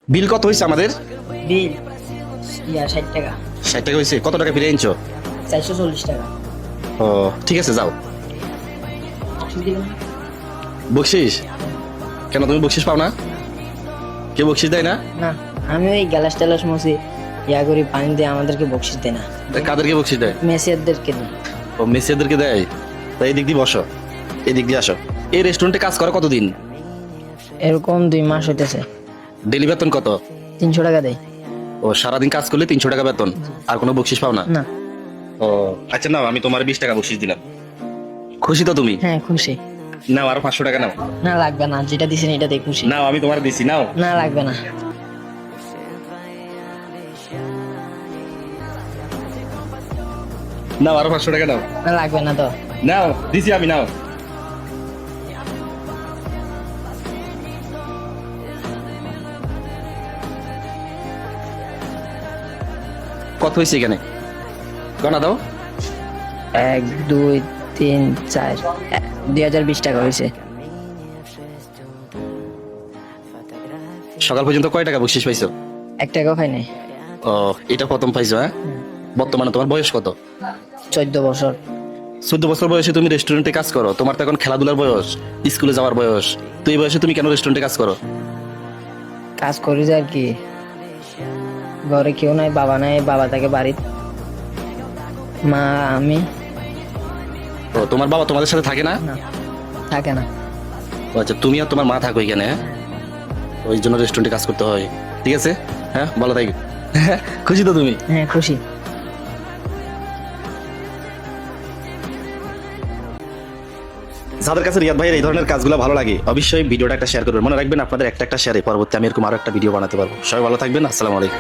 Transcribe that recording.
বিল কত হয়েছে আমাদের? বিল 60 টাকা। 60 টাকা হয়েছে। কত টাকা ফিরে আনছো? 440 টাকা। ও ঠিক আছে, যাও। বকশিস দিবেন? বকশিস? কেন, তুমি বকশিস পাও না? কেউ বকশিস দেয় না? না, আমি ওই গ্যালাস ট্যালাস মুছি করি, পানি দিয়ে, আমাদেরকে বকশিস দেয় না। কাদেরকে বকশিস দেয়? মেসিয়ারদেরকে দেয়। ও মেসিয়াদেরকে দেয়। তাই এই দিক দিয়ে বসো, এই দিক দিয়ে আসো। এই রেস্টুরেন্টে কাজ করো কতদিন? এরকম 2 মাস হইতেছে। ডেলি বেতন কত? 300 টাকা দেয়। ও সারাদিন কাজ করলে 300 টাকা বেতন, আর কোনো বকশিস পাও না? না। ও আচ্ছা, নাও, আমি তোমার 20 টাকা বকশিস দিলাম। খুশি তো তুমি? হ্যাঁ খুশি। নাও, আরো 500 টাকা নাও। না লাগবে না, যেটা দিছেন এটাতে খুশি। নাও, আমি তোমার দিছি, নাও। না লাগবে না। নাও, আরো 500 টাকা নাও। না লাগবে না তো। নাও, দিছি আমি, নাও। কত হয়েছে এখানে? গণা দাও। 1 2 3 4 2020 টাকা হয়েছে। সকাল পর্যন্ত কয় টাকা বকশিস পাইছো? 1 টাকাও খাই নাই। ও এটা প্রথম পাইছো? হ্যাঁ, বর্তমানে তোমার বয়স কত? 14 বছর। 14 বছর বয়সে তুমি রেস্টুরেন্টে কাজ করো? তোমার তো এখন খেলাধুলার বয়স, স্কুলে যাওয়ার বয়স। তো এই বয়সে তুমি কেন রেস্টুরেন্টে কাজ করো? কাজ করি যে আর কি, ঘরে কেউ নাই, বাবা নাই, বাবা থাকে বাড়িতে, মা আমি। ও তোমার বাবা তোমাদের সাথে থাকে না? না, থাকে না। ও আচ্ছা, তুমি আর তোমার মা থাকো এখানে? হ্যাঁ, ওই জন্য রেস্টুরেন্টে কাজ করতে হয়। ঠিক আছে, হ্যাঁ, ভালো থাকো। খুশি তো তুমি? হ্যাঁ খুশি। যাদের কাছে রিয়াদ ভাইয়ের এই ধরনের কাজগুলো ভালো লাগে, অবশ্যই ভিডিওটা একটা শেয়ার করবেন। মনে রাখবেন, আপনাদের একটা শেয়ারে পরবর্তী আমি এরকম আরো একটা ভিডিও বানাতে পারবো। সবাই ভালো থাকবেন, আসসালামু আলাইকুম।